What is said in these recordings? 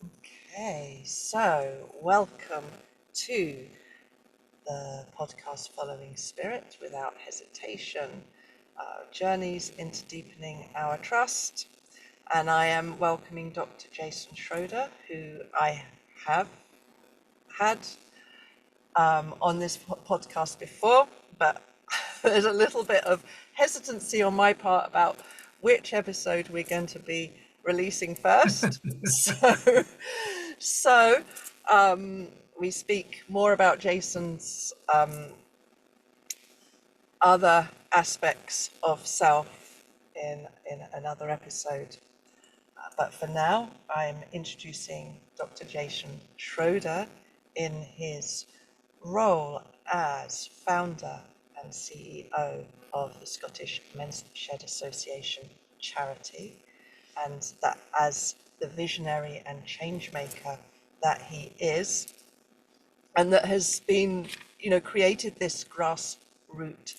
Okay, so welcome to the podcast Following Spirit Without Hesitation, Journeys into Deepening Our Trust. And I am welcoming Dr. Jason Schroeder, who I have had on this podcast before, but there's a little bit of hesitancy on my part about which episode we're going to be releasing first. So we speak more about Jason's other aspects of self in another episode. But for now, I'm introducing Dr. Jason Schroeder in his role as founder and CEO of the Scottish Men's Shed Association charity, and that as the visionary and change maker that he is, and that has been, created this grassroots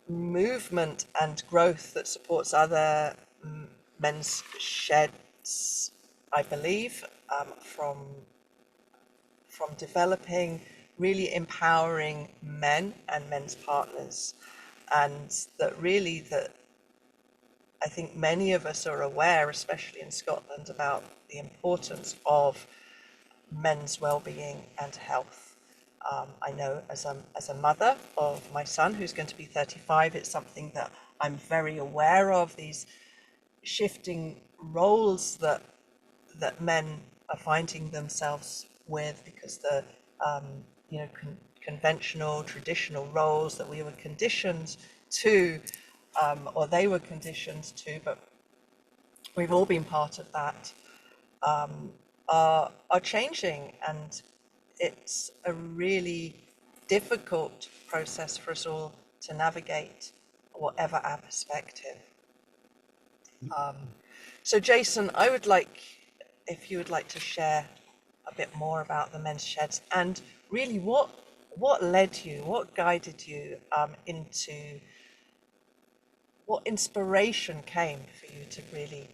movement and growth that supports other men's sheds, I believe, from developing really empowering men and men's partners, and that I think many of us are aware, especially in Scotland, about the importance of men's well-being and health. I know as a mother of my son, who's going to be 35, it's something that I'm very aware of, these shifting roles that men are finding themselves with, because the conventional, traditional roles that we were conditioned to, or they were conditioned to, but we've all been part of that, are changing, and it's a really difficult process for us all to navigate, whatever our perspective. So Jason, I would like, if you would like to share a bit more about the men's sheds, and really what led you, what guided you into, what inspiration came for you to really,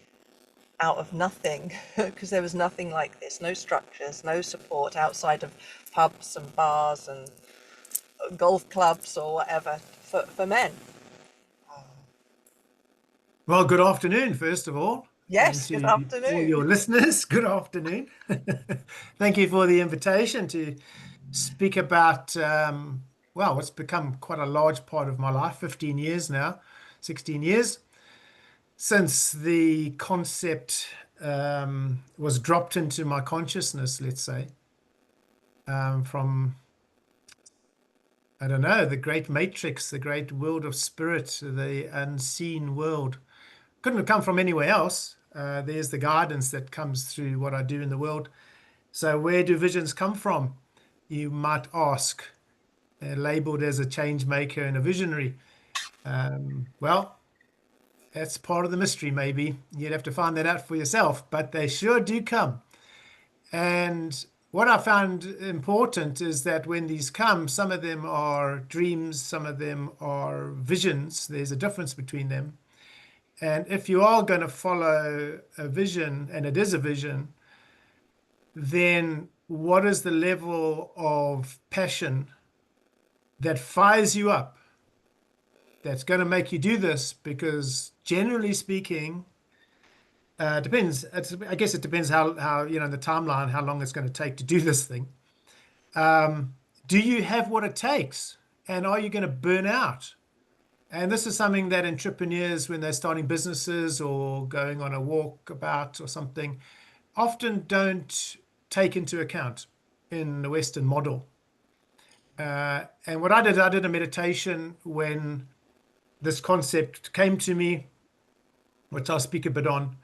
out of nothing, because there was nothing like this, no structures, no support outside of pubs and bars and golf clubs or whatever for men. Well, good afternoon, first of all. And Yes, good to all afternoon. your listeners, good afternoon. Thank you for the invitation to speak about, what's become quite a large part of my life, 15 years now, 16 years, since the concept was dropped into my consciousness, let's say, from, I don't know, the great matrix, the great world of spirit, the unseen world. Couldn't have come from anywhere else. There's the guidance that comes through what I do in the world. So where do visions come from? You might ask, labeled as a change maker and a visionary. Well, that's part of the mystery, maybe. You'd have to find that out for yourself, but they sure do come. And what I found important is that when these come, some of them are dreams, some of them are visions. There's a difference between them. And if you are going to follow a vision, and it is a vision, then what is the level of passion that fires you up, that's going to make you do this? Because generally speaking, depends. I guess it depends how the timeline, how long it's going to take to do this thing. Do you have what it takes? And are you going to burn out? And this is something that entrepreneurs, when they're starting businesses or going on a walkabout or something, often don't take into account in the Western model. And what I did a meditation when this concept came to me, which I'll speak a bit on.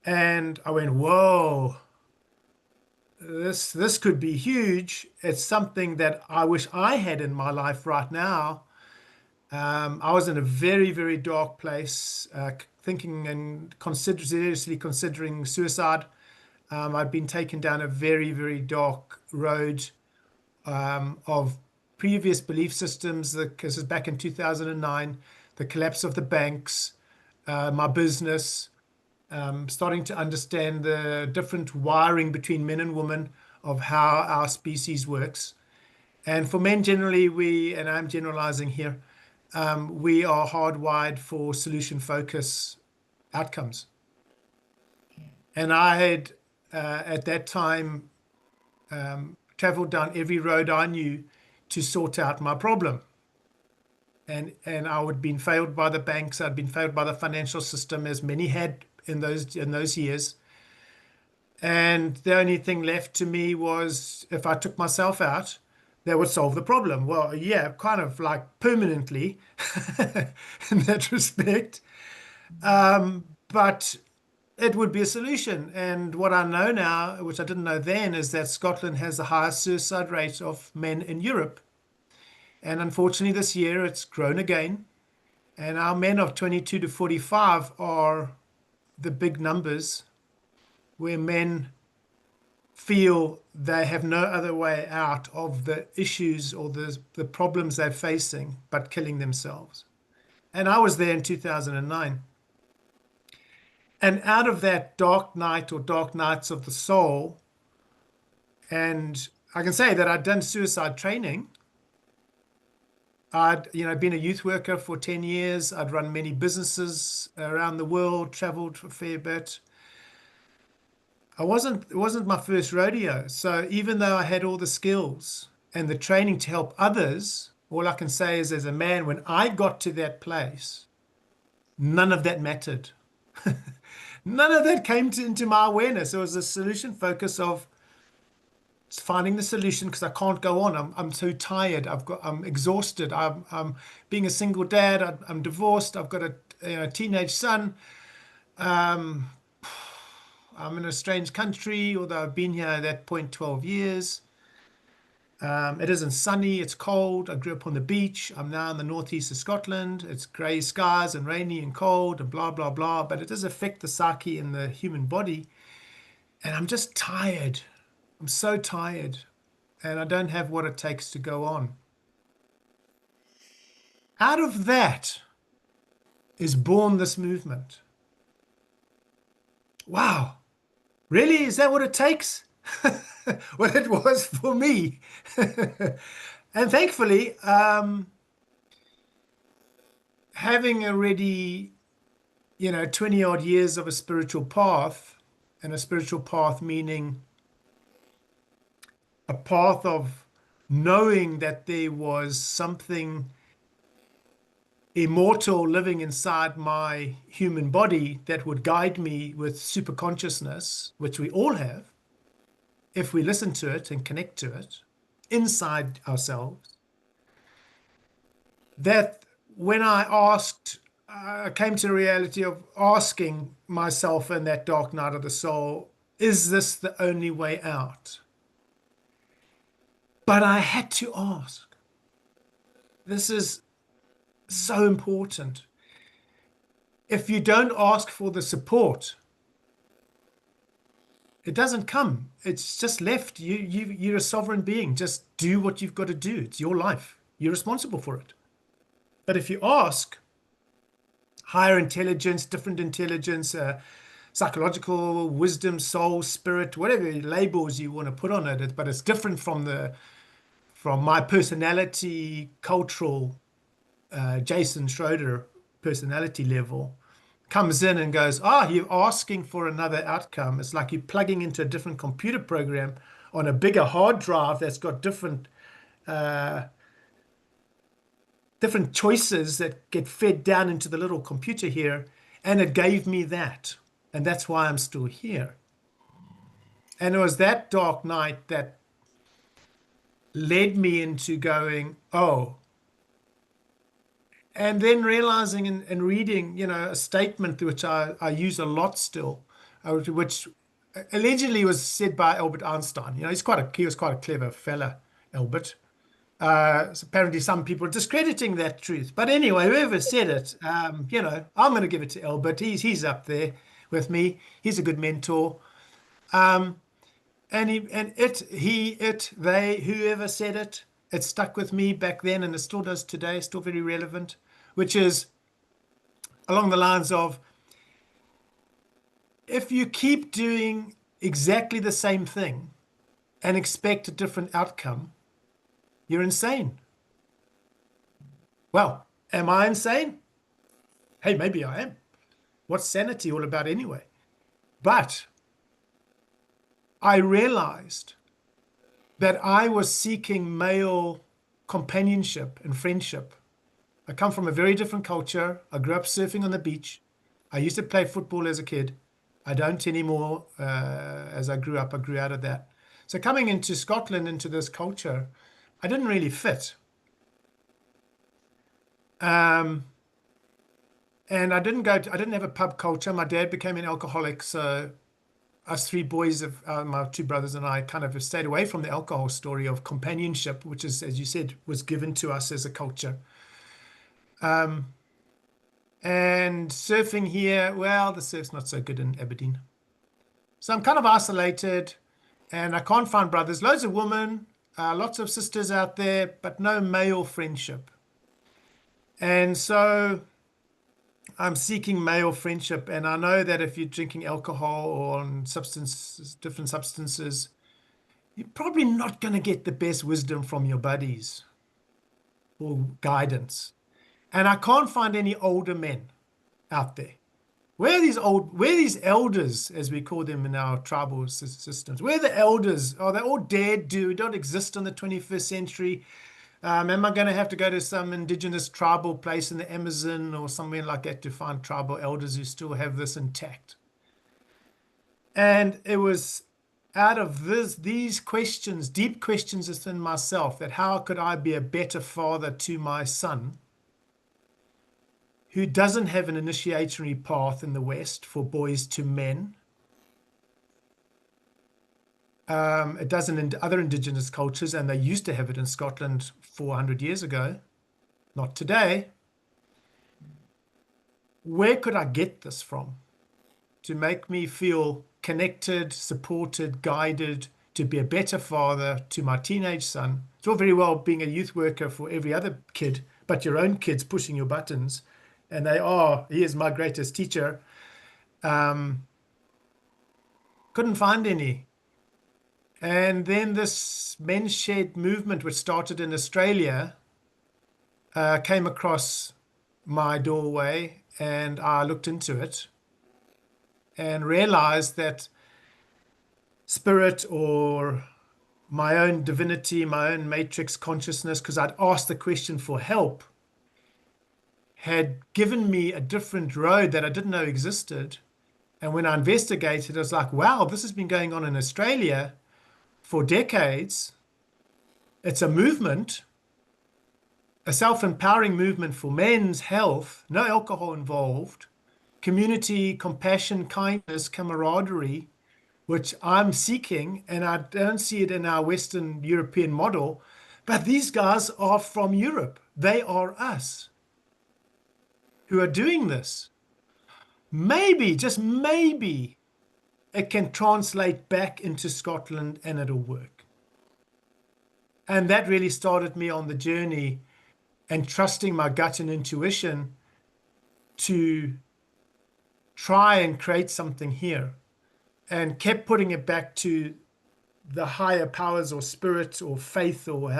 And I went, whoa, this could be huge. It's something that I wish I had in my life right now. I was in a very, very dark place, thinking and seriously considering suicide. I'd been taken down a very, very dark road of previous belief systems. This is back in 2009, the collapse of the banks, my business, starting to understand the different wiring between men and women of how our species works. And for men, generally, and I'm generalizing here, we are hardwired for solution focus outcomes. And I had, at that time, traveled down every road I knew to sort out my problem. And I had been failed by the banks. I'd been failed by the financial system, as many had in those years. And the only thing left to me was if I took myself out, that would solve the problem. Well, yeah, kind of like permanently in that respect. But it would be a solution. And what I know now, which I didn't know then, is that Scotland has the highest suicide rate of men in Europe. And unfortunately, this year it's grown again. And our men of 22 to 45 are the big numbers where men feel they have no other way out of the issues or the problems they're facing but killing themselves. And I was there in 2009. And out of that dark night or dark nights of the soul, and I can say that I'd done suicide training. I'd, been a youth worker for 10 years. I'd run many businesses around the world, traveled a fair bit. It wasn't my first rodeo. So even though I had all the skills and the training to help others, all I can say is as a man, when I got to that place, none of that mattered. None of that came into my awareness. It was a solution focus of finding the solution because I can't go on. I'm too tired. I'm exhausted. I'm being a single dad. I'm divorced. I've got a teenage son. Um, I'm in a strange country, although I've been here at that point 12 years. It isn't sunny, it's cold. I grew up on the beach. I'm now in the northeast of Scotland. It's grey skies and rainy and cold and blah, blah, blah. But it does affect the psyche and the human body. And I'm just tired. I'm so tired. And I don't have what it takes to go on. Out of that is born this movement. Wow. Really? Is that what it takes? Well, it was for me. And thankfully, having already, 20 odd years of a spiritual path, and a spiritual path meaning a path of knowing that there was something immortal living inside my human body that would guide me with super consciousness, which we all have, if we listen to it and connect to it inside ourselves, that when I came to the reality of asking myself in that dark night of the soul, is this the only way out? But I had to ask. This is so important. If you don't ask for the support, it doesn't come. It's just left. You're a sovereign being. Just do what you've got to do. It's your life. You're responsible for it. But if you ask higher intelligence, different intelligence, psychological wisdom, soul, spirit, whatever labels you want to put on it, but it's different from my personality, cultural, Jason Schroeder personality level, comes in and goes, you're asking for another outcome. It's like you're plugging into a different computer program on a bigger hard drive that's got different choices that get fed down into the little computer here. And it gave me that. And that's why I'm still here. And it was that dark night that led me into going, and then realizing and reading, a statement which I use a lot still, which allegedly was said by Albert Einstein. He was quite a clever fella, Albert. So apparently some people are discrediting that truth. But anyway, whoever said it, I'm going to give it to Albert. He's up there with me. He's a good mentor. They, whoever said it, it stuck with me back then, and it still does today, still very relevant, which is along the lines of if you keep doing exactly the same thing and expect a different outcome, you're insane. Well, am I insane? Hey, maybe I am. What's sanity all about anyway? But I realized that I was seeking male companionship and friendship. I come from a very different culture. I grew up surfing on the beach. I used to play football as a kid. I don't anymore. As I grew up, I grew out of that. So coming into Scotland, into this culture, I didn't really fit. Um, and I didn't have a pub culture. My dad became an alcoholic. So us three boys, of my two brothers and I, kind of stayed away from the alcohol story of companionship, which is, as you said, was given to us as a culture. Um, and surfing here, well, the surf's not so good in Aberdeen. So I'm kind of isolated and I can't find brothers. Loads of women, lots of sisters out there, but no male friendship. And so I'm seeking male friendship. And I know that if you're drinking alcohol or on different substances, you're probably not going to get the best wisdom from your buddies or guidance. And I can't find any older men out there. Where are these elders, as we call them in our tribal systems? Where are the elders? Are they all dead? Do don't exist in the 21st century? Am I going to have to go to some indigenous tribal place in the Amazon or somewhere like that to find tribal elders who still have this intact? And it was out of these questions, deep questions within myself, that how could I be a better father to my son who doesn't have an initiatory path in the West for boys to men. It doesn't in other indigenous cultures, and they used to have it in Scotland 400 years ago. Not today. Where could I get this from to make me feel connected, supported, guided, to be a better father to my teenage son? It's all very well being a youth worker for every other kid, but your own kid's pushing your buttons, and he is my greatest teacher. Couldn't find any. And then this men's shed movement, which started in Australia, came across my doorway, and I looked into it and realized that spirit, or my own divinity, my own matrix consciousness, because I'd asked the question for help, had given me a different road that I didn't know existed. And when I investigated, I was like, wow, this has been going on in Australia for decades. It's a movement, a self-empowering movement for men's health, no alcohol involved, community, compassion, kindness, camaraderie, which I'm seeking, and I don't see it in our Western European model. But these guys are from Europe. They are us who are doing this. Maybe, just maybe, it can translate back into Scotland and it'll work. And that really started me on the journey and trusting my gut and intuition to try and create something here, and kept putting it back to the higher powers or spirit or faith or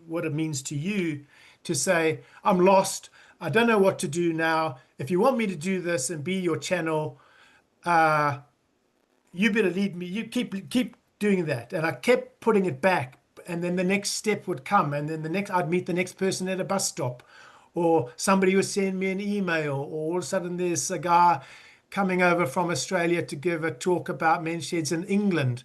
what it means to you, to say, I'm lost. I don't know what to do now. If you want me to do this and be your channel, you better lead me. You keep doing that. And I kept putting it back. And then the next step would come. And then I'd meet the next person at a bus stop, or somebody would send me an email, or all of a sudden there's a guy coming over from Australia to give a talk about men's sheds in England.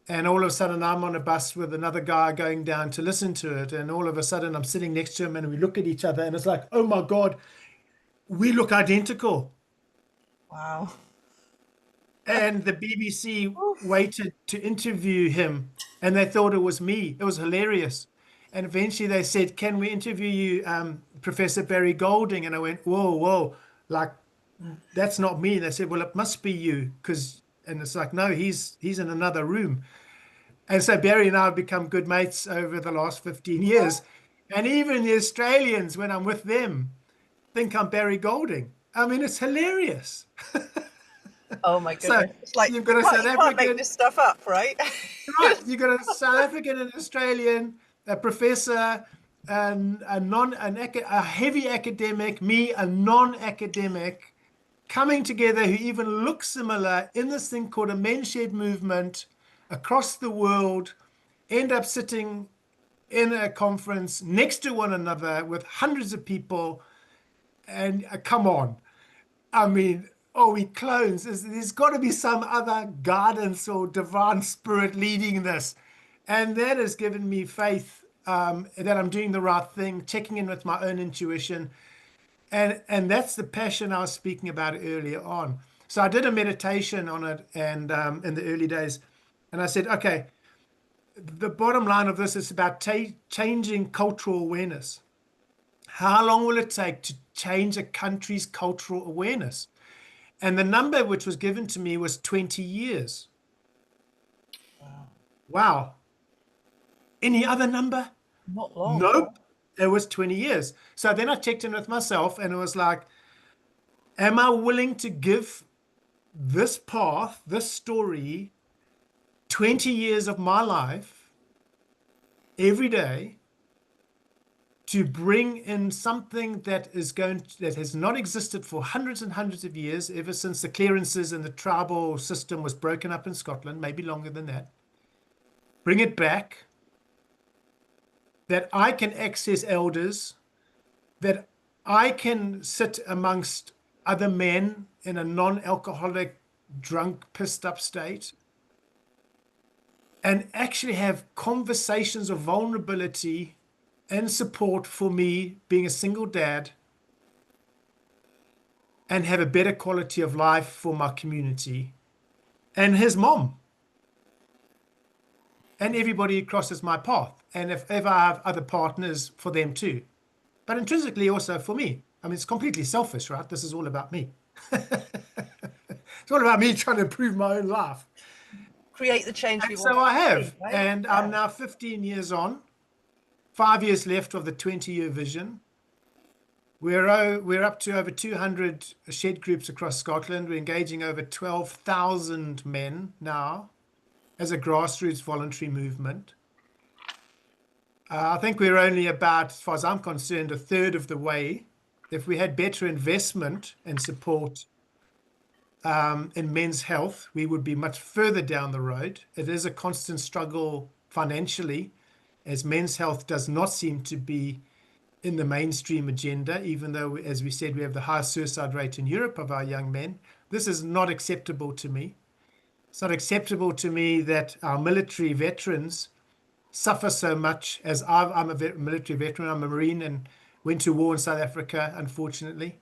And all of a sudden I'm on a bus with another guy going down to listen to it. And all of a sudden I'm sitting next to him and we look at each other and it's like, oh my God, we look identical. Wow. And the BBC waited to interview him and they thought it was me. It was hilarious. And eventually they said, can we interview you, Professor Barry Golding? And I went, whoa, whoa, like, that's not me. They said, well, it must be you. And it's like, no, he's in another room. And so Barry and I have become good mates over the last 15 years. And even the Australians, when I'm with them, think I'm Barry Golding. I mean, it's hilarious. Oh my So goodness. It's like you've got a South you can't make African, this stuff up, right? right? You've got a South African and Australian, a professor, and a heavy academic, me, a non-academic, coming together who even look similar in this thing called a men's shed movement across the world, end up sitting in a conference next to one another with hundreds of people. And come on, I mean, are we clones? There's got to be some other guidance or divine spirit leading this. And that has given me faith that I'm doing the right thing, checking in with my own intuition. And that's the passion I was speaking about earlier on. So I did a meditation on it and in the early days. And I said, okay, the bottom line of this is about changing cultural awareness. How long will it take to change a country's cultural awareness? And the number which was given to me was 20 years. Wow. Wow. Any other number? Not long. Nope. It was 20 years. So then I checked in with myself and it was like, am I willing to give this path, this story, 20 years of my life every day to bring in something that that has not existed for hundreds and hundreds of years, ever since the clearances and the tribal system was broken up in Scotland, maybe longer than that. Bring it back, that I can access elders, that I can sit amongst other men in a non-alcoholic, drunk, pissed up state, and actually have conversations of vulnerability and support for me being a single dad, and have a better quality of life for my community and his mom and everybody who crosses my path. And if ever I have other partners, for them too. But intrinsically also for me. I mean, it's completely selfish, right? This is all about me. It's all about me trying to improve my own life. Create the change we And want so I to see, have. right? And I'm now 15 years on, 5 years left of the 20-year vision. We're up to over 200 shed groups across Scotland. We're engaging over 12,000 men now as a grassroots voluntary movement. I think we're only about, as far as I'm concerned, a third of the way. If we had better investment and support in men's health, we would be much further down the road. It is a constant struggle financially, as men's health does not seem to be in the mainstream agenda, even though, as we said, we have the highest suicide rate in Europe of our young men. This is not acceptable to me. It's not acceptable to me that our military veterans suffer so much. As I'm a military veteran, I'm a Marine and went to war in South Africa, unfortunately.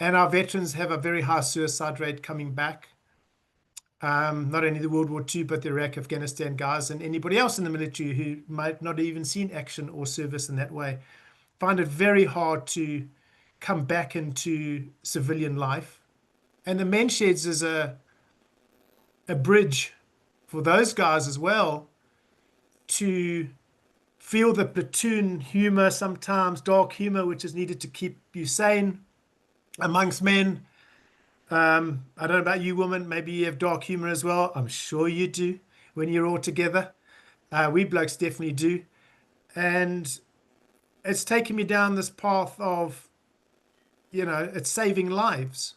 And our veterans have a very high suicide rate coming back. Not only the World War II, but the Iraq, Afghanistan guys, and anybody else in the military who might not even seen action or service in that way, find it very hard to come back into civilian life. And the men's sheds is a bridge for those guys as well to feel the platoon humor, sometimes dark humor, which is needed to keep you sane amongst men. I don't know about you, women. Maybe you have dark humor as well. I'm sure you do when you're all together. We blokes definitely do. And it's taken me down this path of, it's saving lives.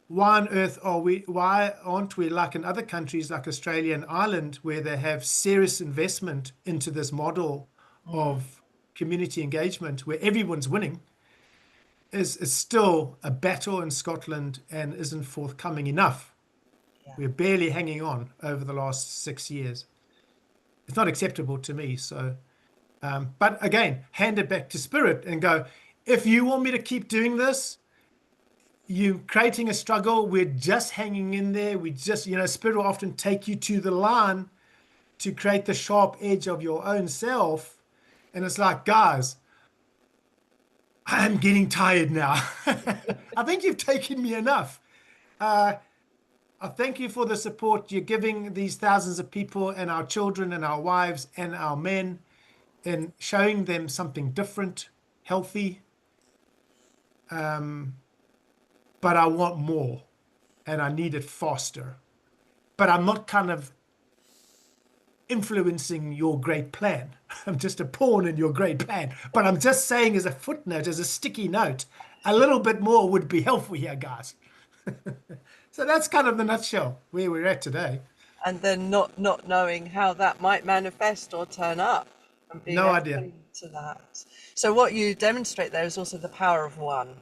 Why on earth why aren't we like in other countries like Australia and Ireland, where they have serious investment into this model of community engagement where everyone's winning, is still a battle in Scotland and isn't forthcoming enough. Yeah. We're barely hanging on over the last 6 years. It's not acceptable to me. So, but again, hand it back to spirit and go, if you want me to keep doing this, you creating a struggle, we're just hanging in there. We just, spirit will often take you to the line to create the sharp edge of your own self. And it's like, guys, I'm getting tired now. I think you've taken me enough. I thank you for the support you're giving these thousands of people and our children and our wives and our men in showing them something different, healthy. But I want more. and I need it faster. But I'm not kind of influencing your great plan. I'm just a pawn in your great plan. But I'm just saying, as a footnote, as a sticky note, a little bit more would be helpful here, guys. So that's kind of the nutshell where we're at today. And then not knowing how that might manifest or turn up and being No idea. open to that. So what you demonstrate there is also the power of one.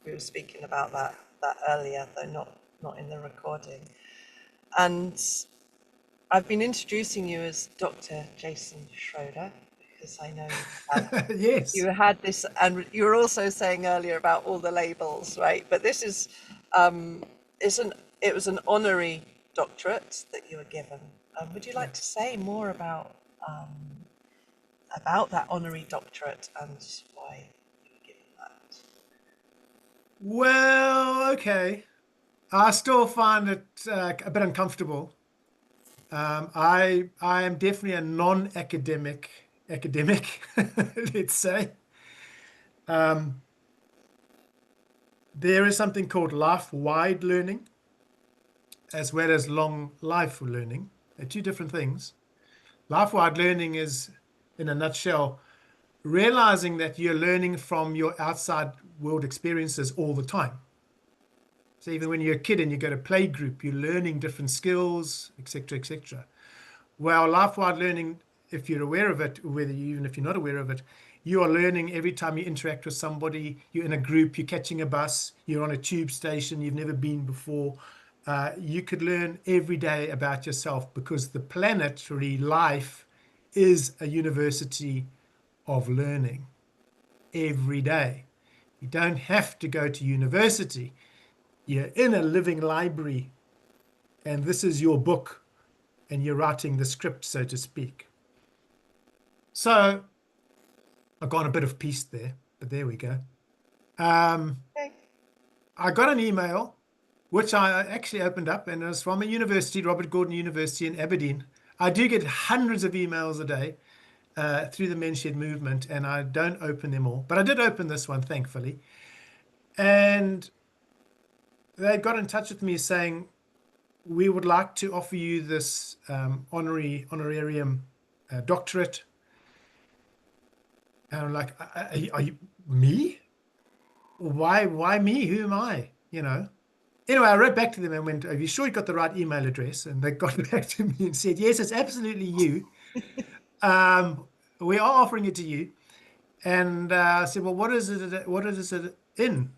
We were speaking about that earlier, though not in the recording. And I've been introducing you as Dr. Jason Schroeder because I know Yes. you had this, and you were also saying earlier about all the labels, right? But this is it was an honorary doctorate that you were given. Would you like to say more about that honorary doctorate and why you were given that? Well, okay. I still find it a bit uncomfortable. I am definitely a academic, let's say. There is something called life-wide learning as well as long life learning. They're two different things. Life-wide learning is, in a nutshell, realizing that you're learning from your outside world experiences all the time. So even when you're a kid and you go to play group, you're learning different skills, etc., etc. Well, life-wide learning, if you're aware of it, even if you're not aware of it, you are learning every time you interact with somebody. You're in a group, you're catching a bus, you're on a tube station you've never been before. You could learn every day about yourself because the planetary life is a university of learning every day. You don't have to go to university. You're in a living library, and this is your book, and you're writing the script, so to speak. So I've gone a bit of peace there, but there we go. Okay. I got an email, which I actually opened up, and it was from a university, Robert Gordon University in Aberdeen. I do get hundreds of emails a day through the Men's Shed movement, and I don't open them all, but I did open this one, thankfully. And they got in touch with me saying, we would like to offer you this honorarium doctorate. And I'm like, are you me? Why me? Who am I? Anyway, I wrote back to them and went, are you sure you got the right email address? And they got back to me and said, yes, it's absolutely you. We are offering it to you. And I said, well, what is it in?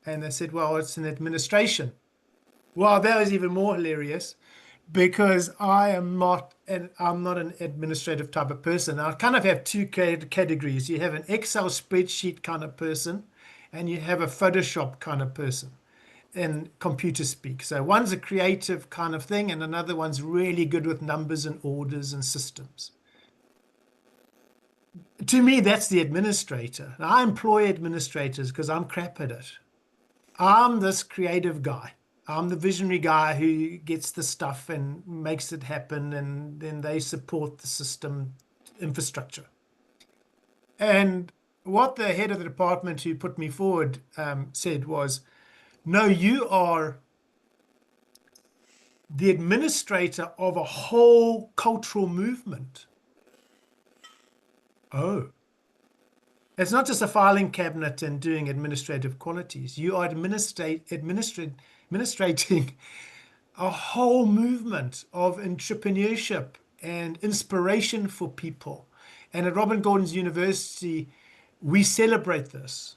And they said, well, it's an administration. Well, that was even more hilarious because I'm not an administrative type of person. I kind of have two categories. You have an Excel spreadsheet kind of person, and you have a Photoshop kind of person in computer speak. So one's a creative kind of thing, and another one's really good with numbers and orders and systems. To me, that's the administrator. Now, I employ administrators because I'm crap at it. I'm this creative guy. I'm the visionary guy who gets the stuff and makes it happen, and then they support the system infrastructure. And what the head of the department who put me forward said was, no, you are the administrator of a whole cultural movement. Oh. It's not just a filing cabinet and doing administrative qualities. You are administrating a whole movement of entrepreneurship and inspiration for people. And at Robert Gordon's University, we celebrate this.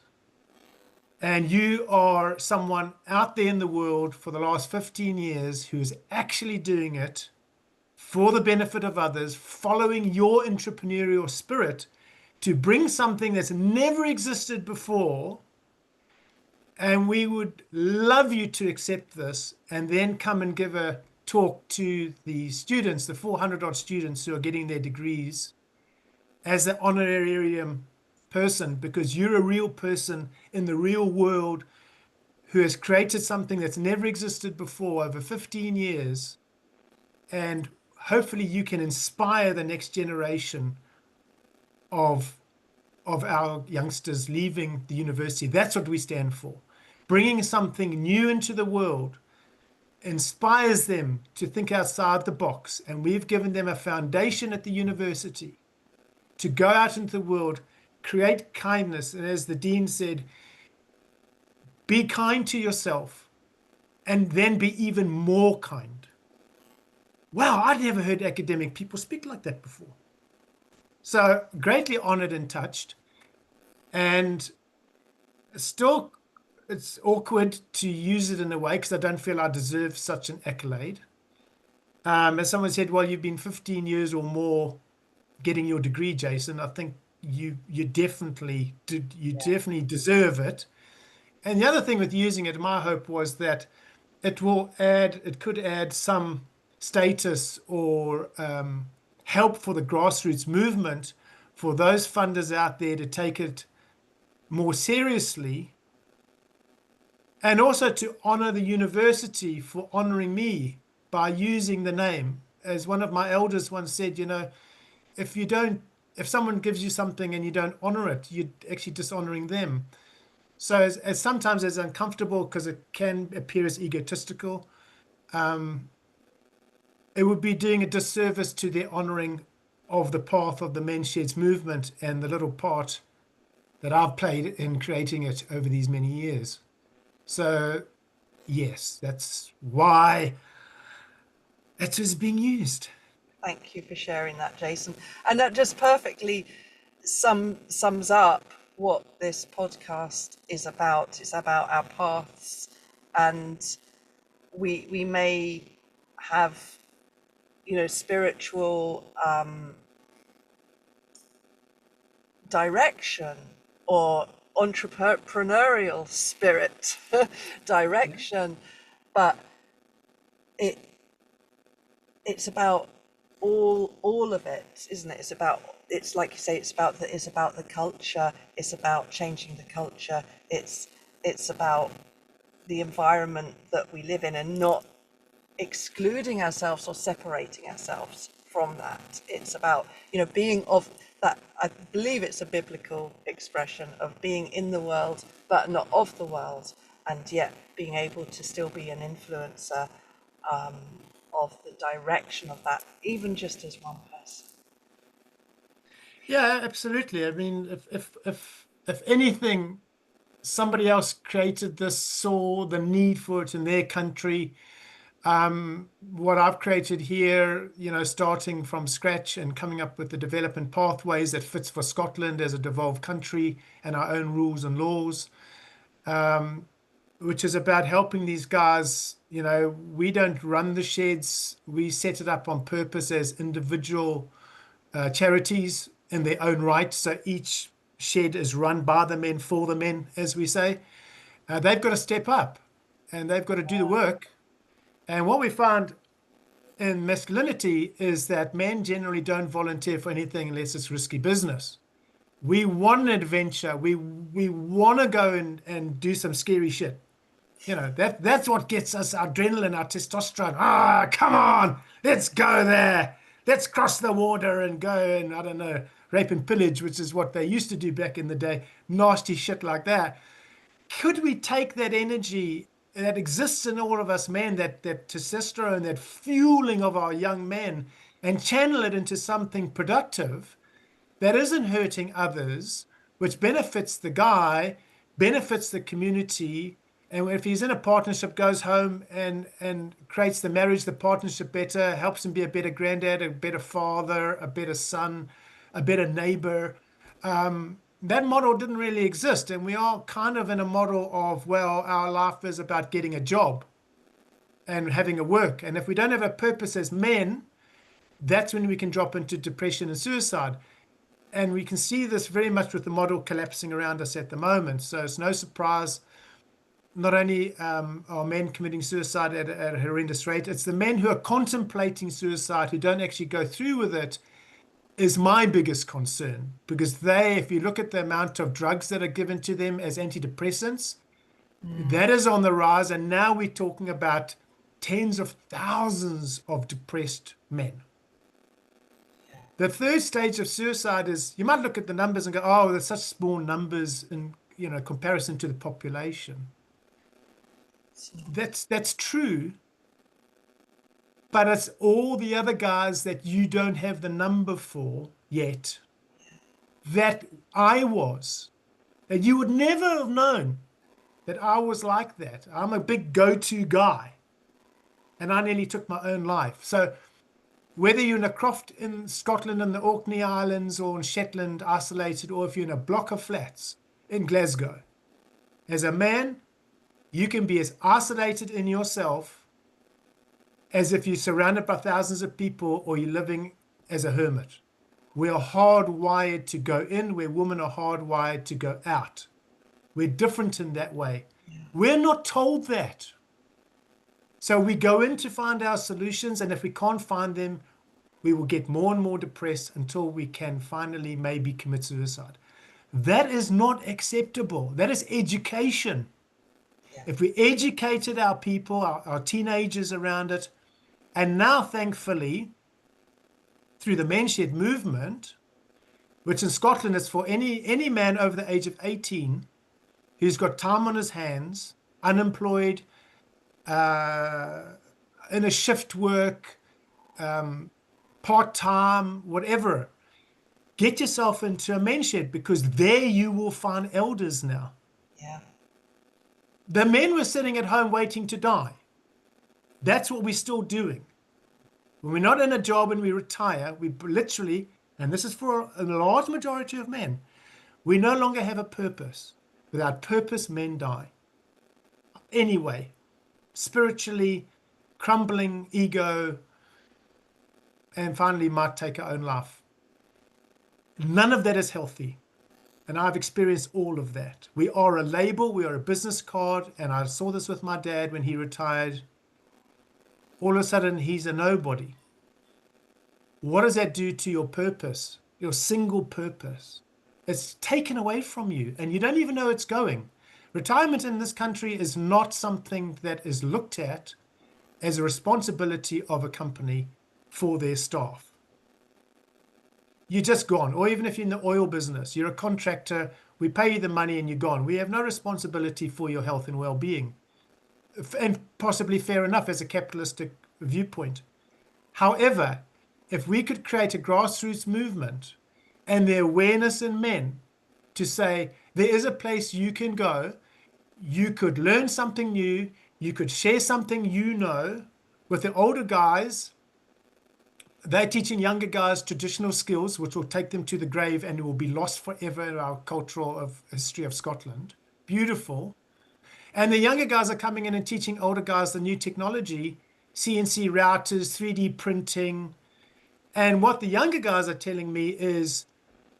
And you are someone out there in the world for the last 15 years who is actually doing it for the benefit of others, following your entrepreneurial spirit to bring something that's never existed before. And we would love you to accept this and then come and give a talk to the students, the 400 odd students who are getting their degrees as an honorarium person, because you're a real person in the real world who has created something that's never existed before over 15 years. And hopefully you can inspire the next generation of our youngsters leaving the university. That's what we stand for. bringing something new into the world inspires them to think outside the box. And we've given them a foundation at the university to go out into the world, create kindness. And as the dean said, be kind to yourself and then be even more kind. Wow, I'd never heard academic people speak like that before. So greatly honored and touched. And still, it's awkward to use it in a way because I don't feel I deserve such an accolade. As someone said, well, you've been 15 years or more getting your degree, Jason. I think you definitely deserve it. And the other thing with using it, my hope was that it could add some status or help for the grassroots movement for those funders out there to take it more seriously, and also to honor the university for honoring me by using the name. As one of my elders once said, if you don't, if someone gives you something and you don't honor it, you're actually dishonoring them. So as sometimes as uncomfortable because it can appear as egotistical, it would be doing a disservice to their honoring of the path of the Men's Sheds movement and the little part that I've played in creating it over these many years. So yes, that's why it was being used. Thank you for sharing that, Jason. And that just perfectly sums up what this podcast is about. It's about our paths, and we may have, spiritual direction or entrepreneurial spirit direction, but it's about all of it, isn't it? It's like you say, it's about the culture, it's about changing the culture, it's about the environment that we live in and not excluding ourselves or separating ourselves from that. It's about, being of that. I believe it's a biblical expression of being in the world but not of the world, and yet being able to still be an influencer of the direction of that, even just as one person. Yeah, absolutely. I mean, if anything, somebody else created this, saw the need for it in their country. What I've created here, starting from scratch and coming up with the development pathways that fits for Scotland as a devolved country and our own rules and laws, which is about helping these guys. We don't run the sheds. We set it up on purpose as individual charities in their own right. So each shed is run by the men for the men, as we say. They've got to step up and they've got to do the work. And what we found in masculinity is that men generally don't volunteer for anything unless it's risky business. We want an adventure. We want to go and do some scary shit. That's what gets us our adrenaline, our testosterone. Come on, let's go there. Let's cross the water and go and, I don't know, rape and pillage, which is what they used to do back in the day. Nasty shit like that. Could we take that energy that exists in all of us men, that testosterone, that fueling of our young men, and channel it into something productive that isn't hurting others, which benefits the guy, benefits the community, and if he's in a partnership, goes home and creates the marriage, the partnership better, helps him be a better granddad, a better father, a better son, a better neighbor. That model didn't really exist. And we are kind of in a model of, well, our life is about getting a job and having a work. And if we don't have a purpose as men, that's when we can drop into depression and suicide. And we can see this very much with the model collapsing around us at the moment. So it's no surprise, not only are men committing suicide at a horrendous rate, it's the men who are contemplating suicide, who don't actually go through with it, is my biggest concern. Because if you look at the amount of drugs that are given to them as antidepressants, that is on the rise. And now we're talking about tens of thousands of depressed men. The third stage of suicide is, you might look at the numbers and go, oh, there's such small numbers in comparison to the population. It's not. That's true, but it's all the other guys that you don't have the number for yet that I was, that you would never have known that I was like that. I'm a big go-to guy, and I nearly took my own life. So whether you're in a croft in Scotland in the Orkney Islands or in Shetland isolated, or if you're in a block of flats in Glasgow, as a man, you can be as isolated in yourself as if you're surrounded by thousands of people or you're living as a hermit. We are hardwired to go in, where women are hardwired to go out. We're different in that way. Yeah. We're not told that. So we go in to find our solutions, and if we can't find them, we will get more and more depressed until we can finally maybe commit suicide. That is not acceptable. That is education. Yeah. If we educated our people, our teenagers around it, and now thankfully, through the Men's Shed movement, which in Scotland is for any man over the age of 18 who's got time on his hands, unemployed, in a shift work, part-time, whatever. Get yourself into a men's shed, because there you will find elders now. Yeah. The men were sitting at home waiting to die. That's what we're still doing. When we're not in a job and we retire, we literally, and this is for a large majority of men, we no longer have a purpose. Without purpose, men die. Anyway, spiritually, crumbling ego, and finally might take our own life. None of that is healthy. And I've experienced all of that. We are a label, we are a business card, and I saw this with my dad when he retired. All of a sudden, he's a nobody. What does that do to your purpose, your single purpose? It's taken away from you, and you don't even know it's going. Retirement in this country is not something that is looked at as a responsibility of a company for their staff. You're just gone. Or even if you're in the oil business, you're a contractor, we pay you the money and you're gone. We have no responsibility for your health and well-being. And possibly fair enough as a capitalistic viewpoint. However, if we could create a grassroots movement and the awareness in men to say, there is a place you can go, you could learn something new, you could share something you know with the older guys. They're teaching younger guys traditional skills, which will take them to the grave and will be lost forever in our cultural history of Scotland. Beautiful. And the younger guys are coming in and teaching older guys the new technology, CNC routers, 3D printing. And what the younger guys are telling me is,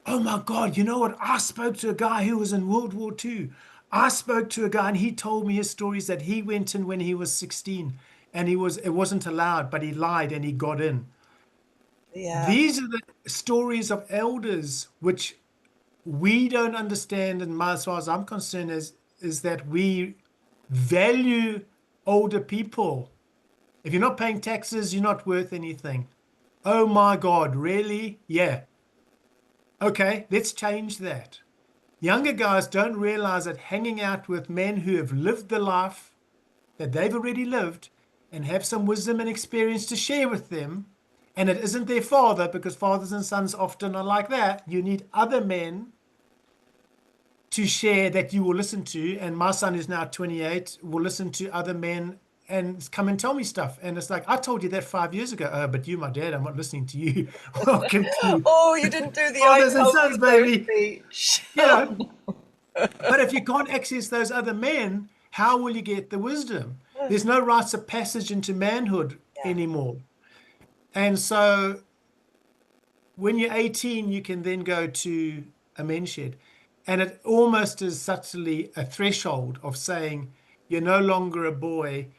oh my God, you know what? I spoke to a guy who was in World War II. I spoke to a guy and he told me his stories that he went in when he was 16 and it wasn't allowed, but he lied and he got in. Yeah. These are the stories of elders which we don't understand, and as far as I'm concerned, is that we value older people. If you're not paying taxes, you're not worth anything. Oh my God, really? Yeah. Okay, let's change that. Younger guys don't realize that hanging out with men who have lived the life that they've already lived and have some wisdom and experience to share with them, and it isn't their father, because fathers and sons often are like that. You need other men to share that you will listen to. And my son, who's now 28, will listen to other men and come and tell me stuff. And it's like, I told you that 5 years ago. Oh, but you, my dad, I'm not listening to you. Welcome to Oh, you didn't do the I Fathers and told Sons, you so baby. speech. You know, but if you can't access those other men, how will you get the wisdom? There's no rites of passage into manhood Yeah. anymore. And so when you're 18, you can then go to a men's shed. And it almost is subtly a threshold of saying, you're no longer a boy,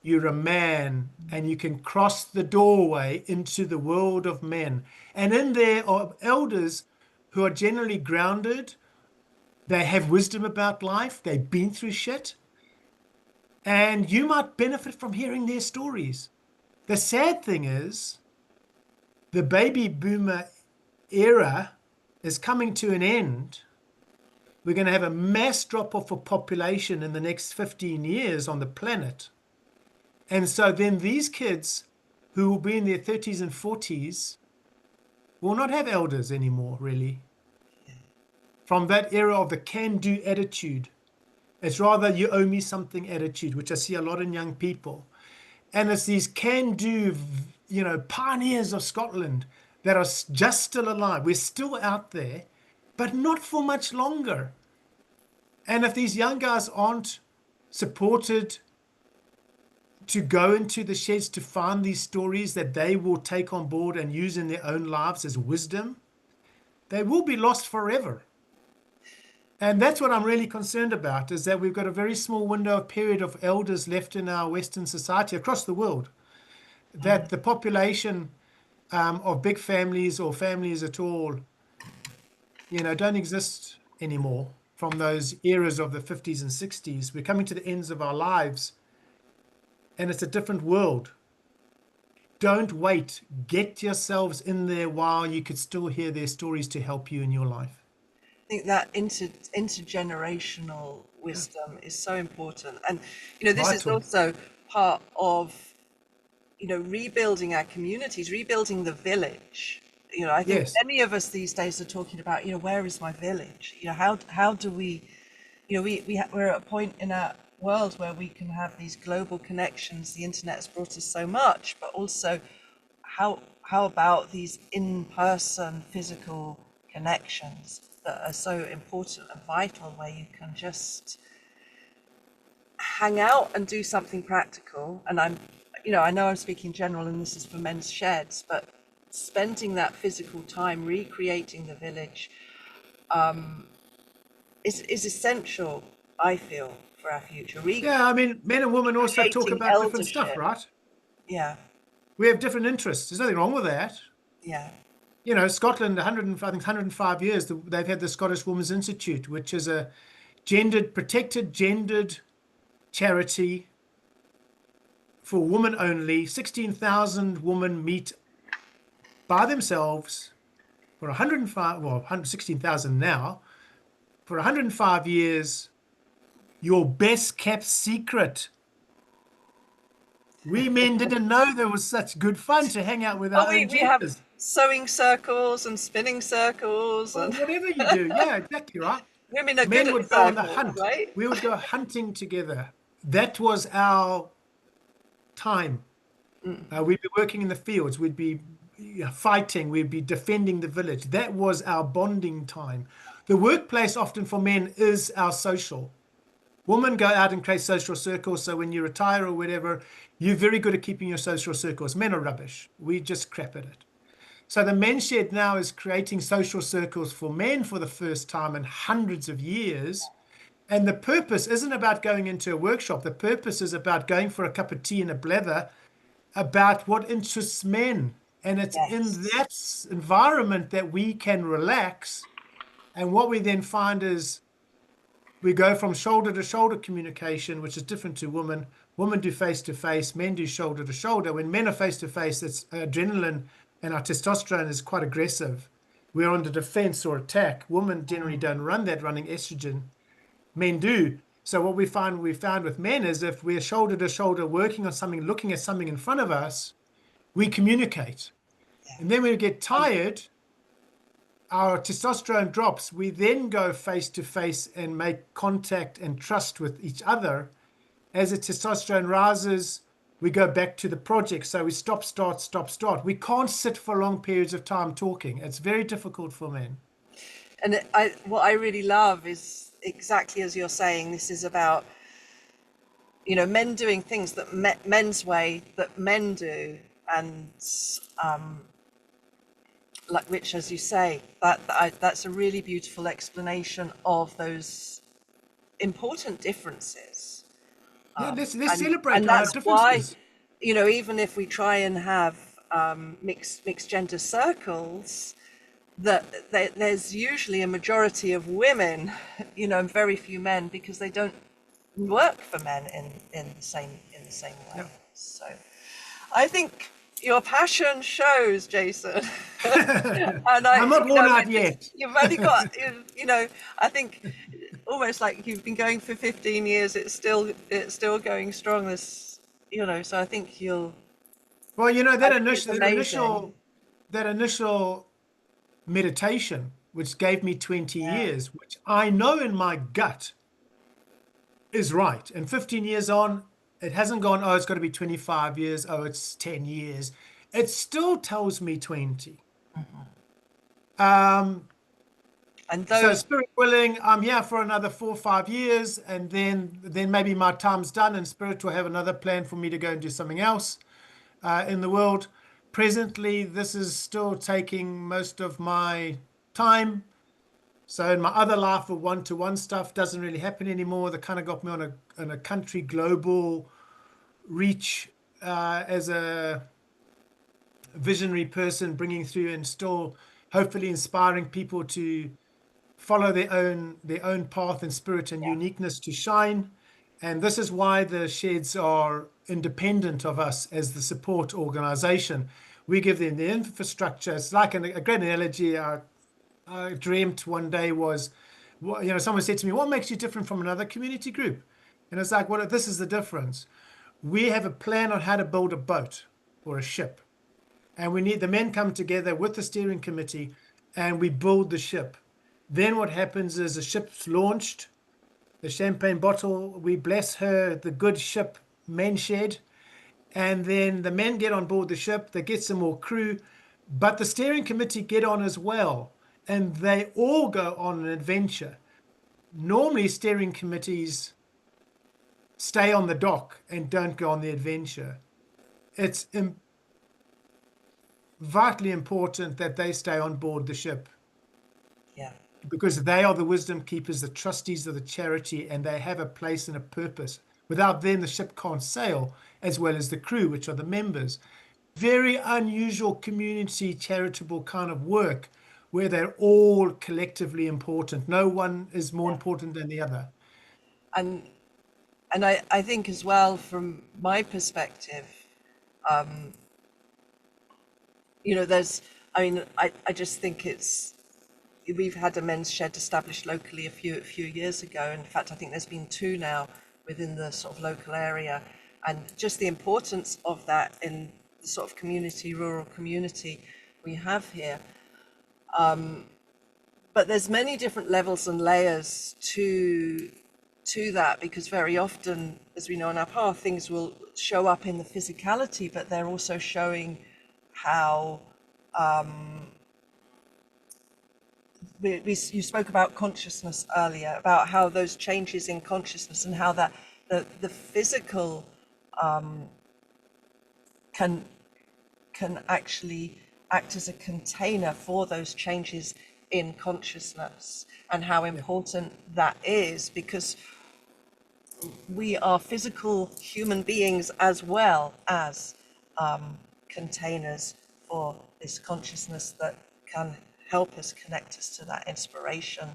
you're a man, and you can cross the doorway into the world of men. And in there are elders who are generally grounded. They have wisdom about life. They've been through shit. And you might benefit from hearing their stories. The sad thing is, the baby boomer era is coming to an end. we're going to have a mass drop-off of population in the next 15 years on the planet. And so then these kids who will be in their 30s and 40s will not have elders anymore, really. From that era of the can-do attitude. It's rather you owe me something attitude, which I see a lot in young people. And it's these can-do, pioneers of Scotland that are just still alive. We're still out there, but not for much longer. And if these young guys aren't supported to go into the sheds to find these stories that they will take on board and use in their own lives as wisdom, they will be lost forever. And that's what I'm really concerned about, is that we've got a very small window of period of elders left in our Western society across the world, that the population of big families or families at all, don't exist anymore from those eras of the 50s and 60s. We're coming to the ends of our lives, and it's a different world. Don't wait. Get yourselves in there while you could still hear their stories to help you in your life. I think that intergenerational wisdom is so important. And, this is also part of, rebuilding our communities, rebuilding the village. I think many of us these days are talking about, where is my village? How do we, we're at a point in our world where we can have these global connections. The internet has brought us so much, but also how about these in-person physical connections that are so important and vital, where you can just hang out and do something practical. And I know I'm speaking general and this is for men's sheds, but spending that physical time recreating the village is essential, I feel, for our future. Yeah, I mean, men and women also talk about different stuff, right? Yeah. We have different interests. There's nothing wrong with that. Yeah. Scotland, 105 years, they've had the Scottish Women's Institute, which is a protected gendered charity for women only. 16,000 women meet by themselves for 116,000 now, for 105 years, your best kept secret. We men didn't know there was such good fun to hang out with our own we have genders. sewing circles and spinning circles and whatever you do. Yeah, exactly right. women are Men good would at go on the circles, hunt. right? We would go hunting together. That was our time. We'd be working in the fields. We'd be fighting. We'd be defending the village. That was our bonding time. The workplace often for men is our social. Women go out and create social circles. So when you retire or whatever, you're very good at keeping your social circles. Men are rubbish. We just crap at it. So the men's shed now is creating social circles for men for the first time in hundreds of years. And the purpose isn't about going into a workshop. The purpose is about going for a cup of tea and a blather about what interests men. And it's in that environment that we can relax. And what we then find is we go from shoulder to shoulder communication, which is different to women. Women do face to face, men do shoulder to shoulder. When men are face to face, it's adrenaline and our testosterone is quite aggressive. We're under defense or attack. Women generally don't run that, running estrogen. Men do. So what we found with men is if we're shoulder to shoulder working on something, looking at something in front of us, we communicate. And then when we get tired, our testosterone drops. We then go face to face and make contact and trust with each other. As the testosterone rises, we go back to the project. So we stop, start, stop, start. We can't sit for long periods of time talking. It's very difficult for men. And what I really love is exactly as you're saying, this is about, men doing things that men's way that men do. And which, as you say, that's a really beautiful explanation of those important differences. Yeah, let's celebrate our differences. Why, even if we try and have mixed gender circles, there's usually a majority of women, and very few men, because they don't work for men in the same way. Yeah. So, I think your passion shows, Jason. And I'm not worn out yet. You've only got, I think almost like you've been going for 15 years. It's still going strong. This, so I think Well, I think it's amazing. that initial meditation, which gave me 20 Yeah. years, which I know in my gut is right. And 15 years on, it hasn't gone, oh, it's got to be 25 years, oh, it's 10 years. It still tells me 20. Um, And so those, spirit willing, I'm here for another 4 or 5 years, and then maybe my time's done, and spirit will have another plan for me to go and do something else in the world. Presently, this is still taking most of my time. So in my other life, the one-to-one stuff doesn't really happen anymore. That kind of got me on a country global reach as a visionary person, bringing through and still hopefully inspiring people to follow their own path and spirit and yeah, uniqueness to shine. And this is why the sheds are independent of us as the support organization. We give them the infrastructure. It's like a great analogy I dreamt one day was, someone said to me, "What makes you different from another community group?" And it's like, well, this is the difference. We have a plan on how to build a boat or a ship, and we need the men come together with the steering committee, and we build the ship. Then what happens is the ship's launched, the champagne bottle, we bless her, the good ship men shed, and then the men get on board the ship, they get some more crew, but the steering committee get on as well, and they all go on an adventure. Normally, steering committees stay on the dock and don't go on the adventure. It's vitally important that they stay on board the ship yeah, because they are the wisdom keepers, the trustees of the charity, and they have a place and a purpose. Without them, the ship can't sail, as well as the crew, which are the members. Very unusual community charitable kind of work where they're all collectively important. No one is more yeah. important than the other. And I think as well from my perspective, there's, I just think we've had a men's shed established locally a few years ago. In fact, I think there's been two now within the sort of local area, and just the importance of that in the sort of rural community we have here. But there's many different levels and layers to that, because very often, as we know on our path, things will show up in the physicality, but they're also showing how you spoke about consciousness earlier, about how those changes in consciousness and how that the physical can actually act as a container for those changes in consciousness, and how Yeah. important that is, because we are physical human beings as well as containers for this consciousness that can help us, connect us to that inspiration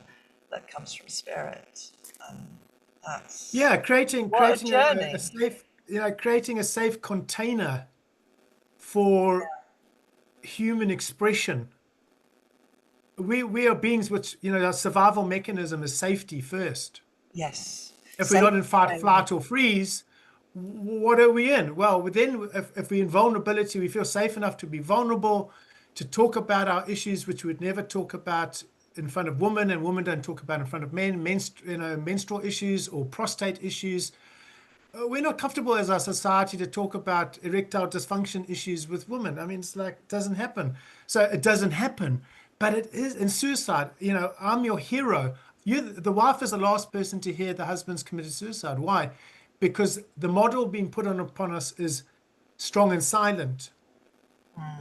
that comes from spirit. And that's Yeah, creating what a creating a journey. safe, creating a safe container for human expression. We are beings which, our survival mechanism is safety first. Yes. If we're Safe not in fight, training. flight, or freeze, what are we in? Well, then if we're in vulnerability, we feel safe enough to be vulnerable, to talk about our issues, which we'd never talk about in front of women, and women don't talk about in front of men, menstrual issues or prostate issues. We're not comfortable as a society to talk about erectile dysfunction issues with women. I mean, it's like, it doesn't happen. So it doesn't happen, but it is in suicide. I'm your hero. The wife is the last person to hear the husband's committed suicide. Why? Because the model being put upon us is strong and silent.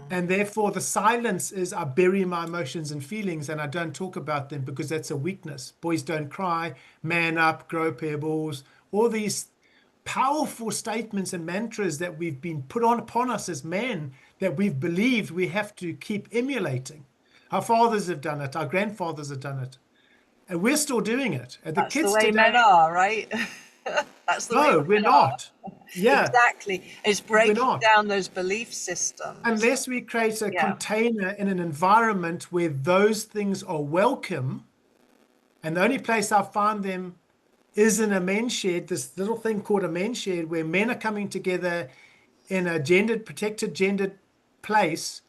And therefore, the silence is I bury my emotions and feelings and I don't talk about them because that's a weakness. Boys don't cry, man up, grow a pair of balls. All these powerful statements and mantras that we've been put on upon us as men that we've believed we have to keep emulating. Our fathers have done it, our grandfathers have done it, and we're still doing it. And the That's the kids way today, men are, right? That's the way no, we're women are. not. Yeah, Exactly. It's we're breaking not. down those belief systems. Unless we create a Yeah. container in an environment where those things are welcome, And the only place I found them is in a men's shed, this little thing called a men's shed, where men are coming together in a protected, gendered place.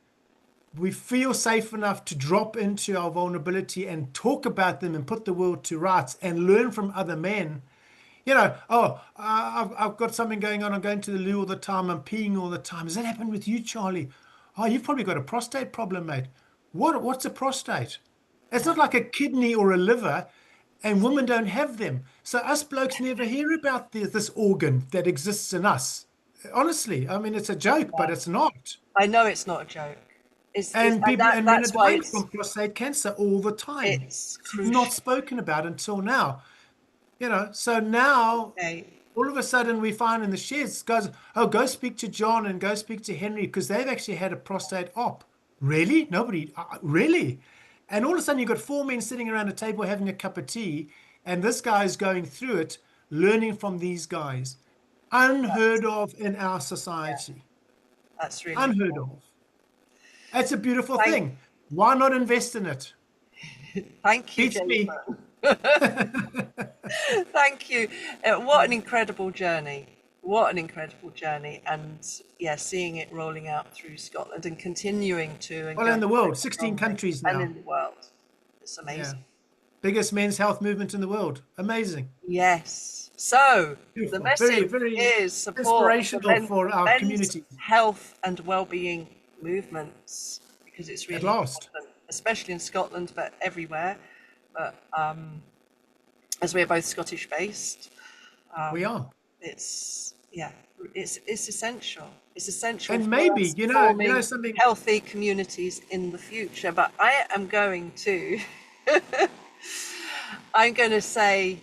We feel safe enough to drop into our vulnerability and talk about them and put the world to rights and learn from other men. I've got something going on. I'm going to the loo all the time. I'm peeing all the time. Has that happened with you, Charlie? Oh, you've probably got a prostate problem, mate. What's a prostate? It's Yeah. not like a kidney or a liver, and women don't have them. So us blokes never hear about this organ that exists in us. Honestly, I mean, it's a joke, but it's not. I know it's not a joke. And And people and men are that's why dying from prostate cancer all the time. it's It's not crucial. spoken about until now. So now Okay. all of a sudden we find in the sheds, guys, oh, go speak to John and go speak to Henry because they've actually had a prostate op. Really? Nobody, really? And all of a sudden you've got four men sitting around a table having a cup of tea, and this guy's going through it, learning from these guys. Unheard of in our Yeah, society. that's really Unheard cool. of. It's a beautiful Thank, thing. Why not invest in it? thank you, Beats me. Jason. Thank you. What an incredible journey. What an incredible journey. And yeah, seeing it rolling out through Scotland and continuing to and Well, in going the so world, 16 strongly countries and now. in the world. It's Yeah. amazing. Biggest men's health movement in the world. Amazing. Yes. So the Beautiful. Very, message very is support the inspirational for our men's community health and well-being movements because it's at really last. important, especially in Scotland, but everywhere. But as we're both Scottish based, We are. it's yeah, it's essential. It's essential And for maybe, us forming something. healthy communities in the future. But I am going to I'm going to say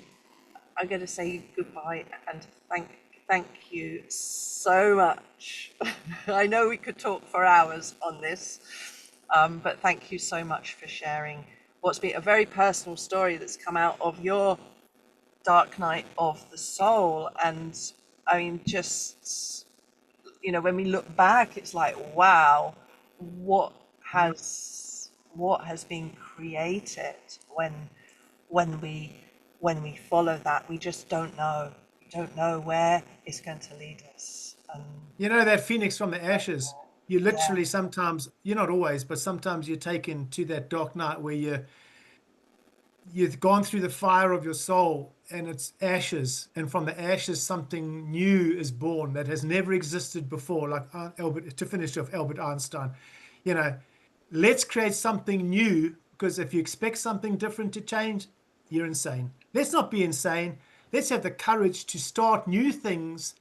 I'm going to say goodbye and thank you so much. I know we could talk for hours on this, but thank you so much for sharing what's been a very personal story that's come out of your dark night of the soul. And I mean, just when we look back, it's like, wow, what has been created when we follow that. We just don't know. We don't know where it's going to lead us. And That phoenix from the ashes. You yeah, literally sometimes, you're not always, but sometimes you're taken to that dark night where you've gone through the fire of your soul and it's ashes, and from the ashes something new is born that has never existed before, like to finish off Albert Einstein. you know let's create something new, because if you expect something different to change, you're insane. Let's not be insane. Let's have the courage to start new things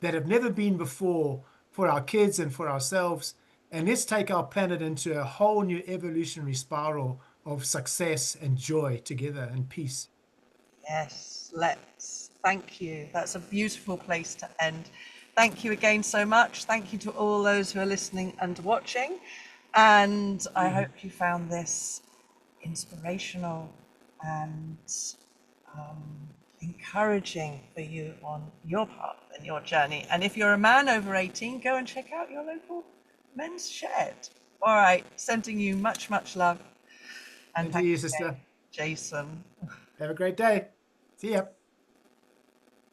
that have never been before for our kids and for ourselves. And let's take our planet into a whole new evolutionary spiral of success and joy together and peace. yes, let's. Thank you. That's a beautiful place to end. Thank you again so much. Thank you to all those who are listening and watching. And I hope you found this inspirational and encouraging for you on your path and your journey. And if you're a man over 18, go and check out your local men's shed. All right, sending you much, much love. And And to thank you, you again, sister. Jason. Have a great day. See ya.